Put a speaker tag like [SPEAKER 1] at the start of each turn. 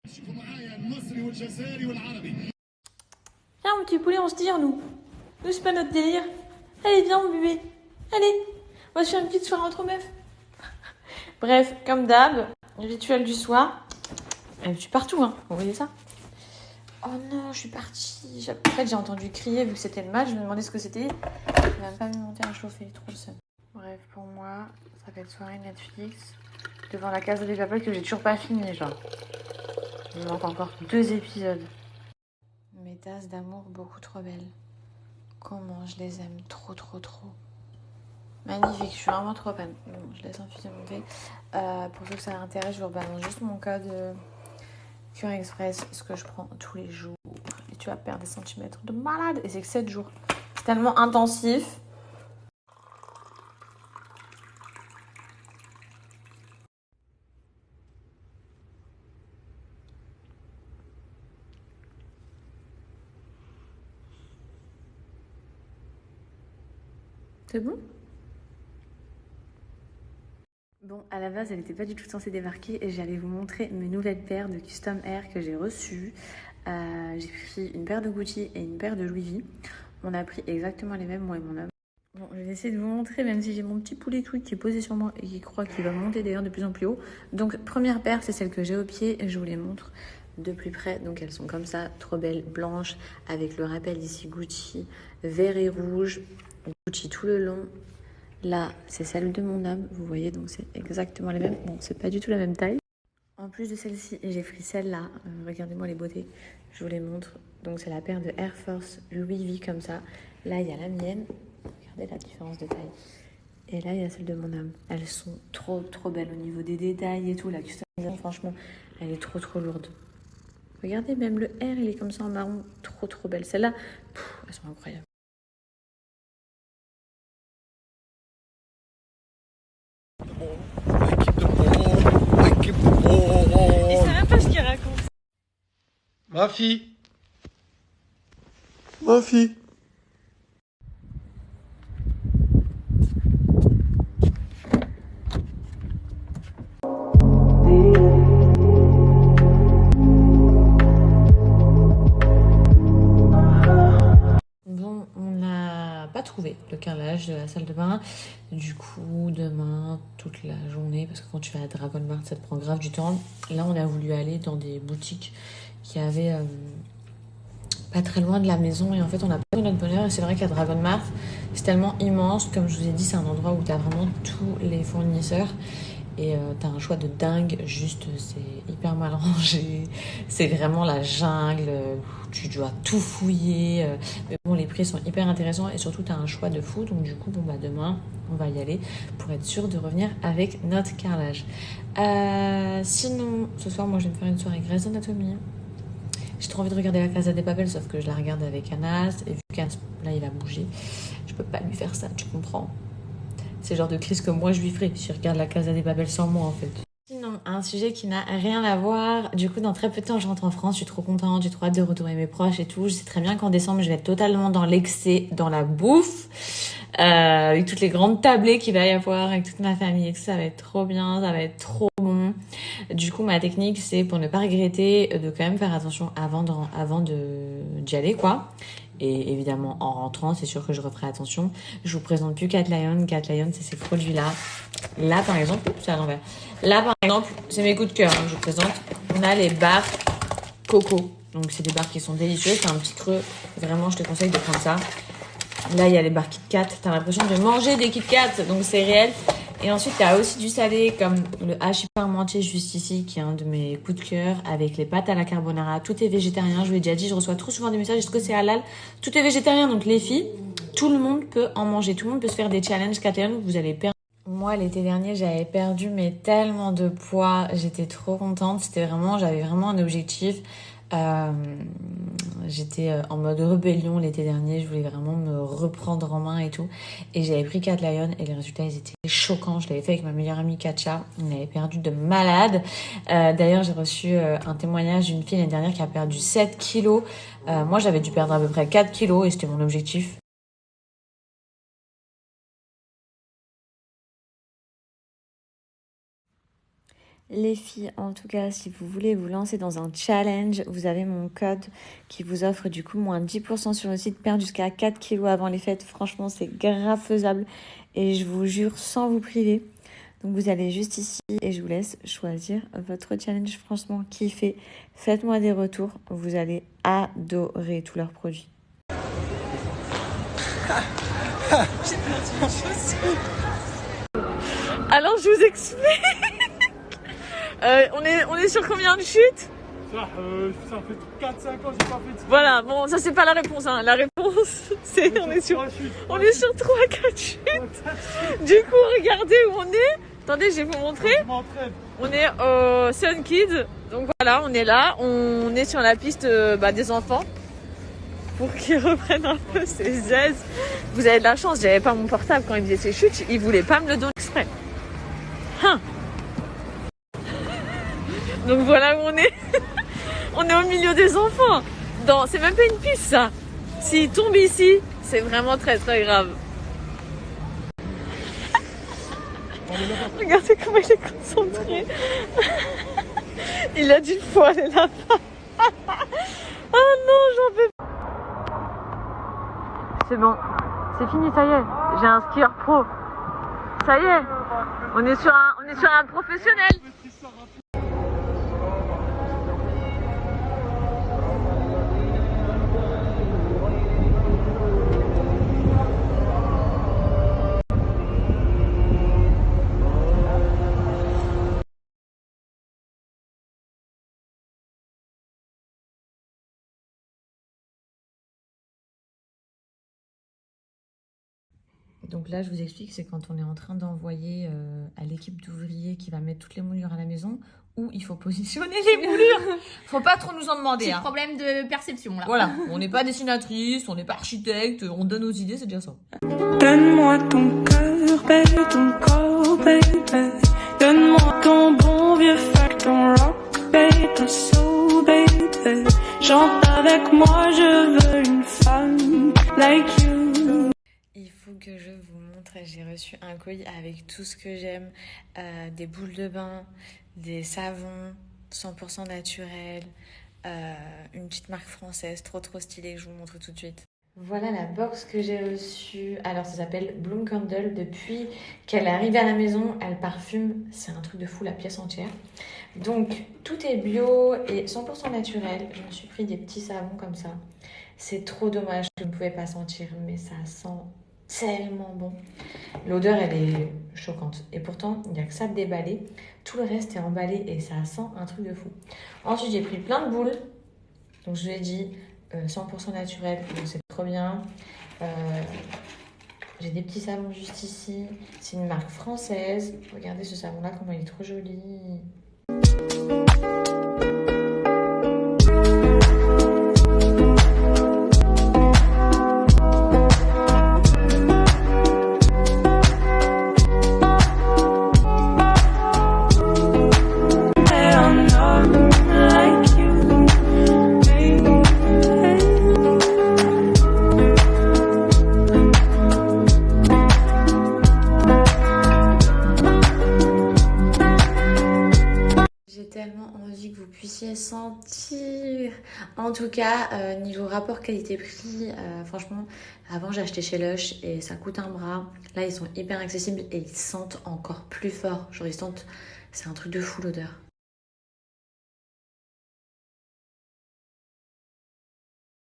[SPEAKER 1] Viens mon petit poulet, on se tire nous. Nous c'est pas notre délire. Allez viens mon bébé. Allez, on va se faire une petite soirée entre meufs. Bref, comme d'hab, rituel du soir. Je suis partout, hein. Vous voyez ça? Oh non, je suis partie. En fait, j'ai entendu crier vu que c'était le match. Je me demandais ce que c'était. Il va même pas me monter à chauffer, trop le seum. Bref, pour moi, ça va être soirée Netflix devant la Casa de Papel que j'ai toujours pas fini, genre. Il me manque encore 2 épisodes. Mes tasses d'amour beaucoup trop belles. Comment je les aime, trop trop trop. Magnifique, je suis vraiment trop fan. Bon, je laisse infuser mon thé. Pour ceux que ça intéresse, je vous rebalance juste mon code Cure Express, ce que je prends tous les jours. Et tu vas perdre des centimètres de malade. Et c'est que 7 jours. C'est tellement intensif. C'est bon? Bon, à la base, elle n'était pas du tout censée débarquer et j'allais vous montrer mes nouvelles paires de Custom Air que j'ai reçues. J'ai pris une paire de Gucci et une paire de Louis V. On a pris exactement les mêmes, moi et mon homme. Bon, je vais essayer de vous montrer, même si j'ai mon petit poulet tweet qui est posé sur moi et qui croit qu'il va monter d'ailleurs de plus en plus haut. Donc, première paire, c'est celle que j'ai au pied et je vous les montre de plus près. Donc, elles sont comme ça, trop belles, blanches, avec le rappel ici Gucci, vert et rouge, Gucci tout le long. Là, c'est celle de mon homme, vous voyez, donc c'est exactement les mêmes. Bon, c'est pas du tout la même taille. En plus de celle-ci, j'ai pris celle-là. Regardez-moi les beautés, je vous les montre. Donc c'est la paire de Air Force Louis V comme ça. Là, il y a la mienne. Regardez la différence de taille. Et là, il y a celle de mon homme. Elles sont trop, trop belles au niveau des détails et tout. La customisation, franchement, elle est trop, trop lourde. Regardez, même le R, il est comme ça en marron. Trop, trop belle. Celle-là, elles sont incroyables. Il sait même pas ce qu'il raconte.
[SPEAKER 2] Ma fille. Ma fille.
[SPEAKER 1] Bon, on n'a pas trouvé le carrelage de la salle de bain. Du coup, demain, toute la journée, parce que quand tu vas à Dragon Mart, ça te prend grave du temps. Là, on a voulu aller dans des boutiques qui avaient pas très loin de la maison. Et en fait, on a pas eu notre bonheur. Et c'est vrai qu'à Dragon Mart, c'est tellement immense. Comme je vous ai dit, c'est un endroit où tu as vraiment tous les fournisseurs. Et t'as un choix de dingue, juste c'est hyper mal rangé, c'est vraiment la jungle, tu dois tout fouiller, mais bon les prix sont hyper intéressants et surtout t'as un choix de fou, donc du coup bon bah demain on va y aller pour être sûr de revenir avec notre carrelage. Sinon ce soir moi je vais me faire une soirée Grey's Anatomy. J'ai trop envie de regarder la Casa de Papel sauf que je la regarde avec Anas et vu qu'Anas là il a bougé, je peux pas lui faire ça, tu comprends? C'est le genre de crise que moi je lui ferais si je regarde la Casa des Papel sans moi en fait. Sinon, un sujet qui n'a rien à voir. Du coup, dans très peu de temps, je rentre en France. Je suis trop contente. J'ai trop hâte de retrouver mes proches et tout. Je sais très bien qu'en décembre, je vais être totalement dans l'excès, dans la bouffe. Avec toutes les grandes tablées qu'il va y avoir, avec toute ma famille et tout. Ça va être trop bien. Ça va être trop bon. Du coup, ma technique, c'est pour ne pas regretter, de quand même faire attention avant d'y aller, quoi. Et évidemment, en rentrant, c'est sûr que je referai attention. Je vous présente plus Cat Lion. Cat Lion, c'est ces produits-là. Là, par exemple, c'est à l'envers. Là, par exemple, c'est mes coups de cœur, hein, je vous présente. On a les barres coco. Donc, c'est des barres qui sont délicieuses. C'est un petit creux. Vraiment, je te conseille de prendre ça. Là, il y a les barres Kit Kat. T'as l'impression de manger des Kit Kat. Donc, c'est réel. Et ensuite, t'as aussi du salé comme le hachis parmentier juste ici, qui est un de mes coups de cœur, avec les pâtes à la carbonara. Tout est végétarien. Je vous l'ai déjà dit, je reçois trop souvent des messages. Est-ce que c'est halal? Tout est végétarien. Donc, les filles, tout le monde peut en manger. Tout le monde peut se faire des challenges Catherine. Vous allez perdre. Moi, l'été dernier, j'avais perdu mais tellement de poids. J'étais trop contente. J'avais vraiment un objectif. J'étais en mode rébellion l'été dernier. Je voulais vraiment me reprendre en main et tout. Et j'avais pris Cat Lion et les résultats, ils étaient choquants. Je l'avais fait avec ma meilleure amie Katja. On avait perdu de malade. D'ailleurs, j'ai reçu un témoignage d'une fille l'année dernière qui a perdu 7 kilos. Moi, j'avais dû perdre à peu près 4 kilos et c'était mon objectif. Les filles, en tout cas, si vous voulez vous lancer dans un challenge, vous avez mon code qui vous offre du coup moins 10% sur le site, perdre jusqu'à 4 kilos avant les fêtes. Franchement, c'est grave faisable et je vous jure sans vous priver. Donc vous allez juste ici et je vous laisse choisir votre challenge. Franchement, kiffez. Faites-moi des retours. Vous allez adorer tous leurs produits. Alors je vous explique. On est sur combien de chutes?
[SPEAKER 3] Ça fait 4-5 ans que j'ai pas fait de ski.
[SPEAKER 1] Voilà, bon, ça c'est pas la réponse. Hein. La réponse, c'est on est sur 3 4 chutes. Du coup, regardez où on est. Attendez, je vais vous montrer. On est au Sun Kids. Donc voilà, on est là. On est sur la piste des enfants pour qu'ils reprennent un peu ces aises. Vous avez de la chance, j'avais pas mon portable quand il faisait ces chutes. Ils voulaient pas me le donner exprès. Hein. Donc voilà où on est. On est au milieu des enfants. C'est même pas une piste ça. S'il tombe ici, c'est vraiment très très grave. Regardez comment il est concentré. Il a dit faut aller là-bas. Oh non, j'en peux pas. C'est bon, c'est fini, ça y est. J'ai un skieur pro. Ça y est, on est sur un professionnel. Donc là, je vous explique, c'est quand on est en train d'envoyer à l'équipe d'ouvriers qui va mettre toutes les moulures à la maison, où il faut positionner les moulures. Faut pas trop nous en demander.
[SPEAKER 4] Petit problème de perception là.
[SPEAKER 1] Voilà, on n'est pas dessinatrice, on n'est pas architecte, on donne nos idées, c'est déjà ça.
[SPEAKER 5] Donne-moi ton cœur, baby, ton corps, baby. Donne-moi ton bon vieux fuck, ton rock, baby, ton soul, baby. Chante avec moi, je veux une femme like you.
[SPEAKER 1] Il faut que je vous montre, j'ai reçu un colis avec tout ce que j'aime, des boules de bain, des savons 100% naturels, une petite marque française trop stylée que je vous montre tout de suite. Voilà la box que j'ai reçue. Alors ça s'appelle Bloom Candle. Depuis qu'elle est arrivée à la maison, elle parfume, c'est un truc de fou, la pièce entière. Donc tout est bio et 100% naturel. Je me suis pris des petits savons comme ça. C'est trop dommage que vous ne pouvez pas sentir, mais ça sent tellement bon. L'odeur, elle est choquante. Et pourtant, il n'y a que ça de déballé. Tout le reste est emballé et ça sent un truc de fou. Ensuite, j'ai pris plein de boules. Donc, je vous ai dit 100% naturel. Donc, c'est trop bien. J'ai des petits savons juste ici. C'est une marque française. Regardez ce savon-là, comment il est trop joli. Sentir. En tout cas, niveau rapport qualité-prix, franchement, avant j'ai acheté chez Lush et ça coûte un bras. Là, ils sont hyper accessibles et ils sentent encore plus fort. Genre, ils sentent, c'est un truc de fou l'odeur.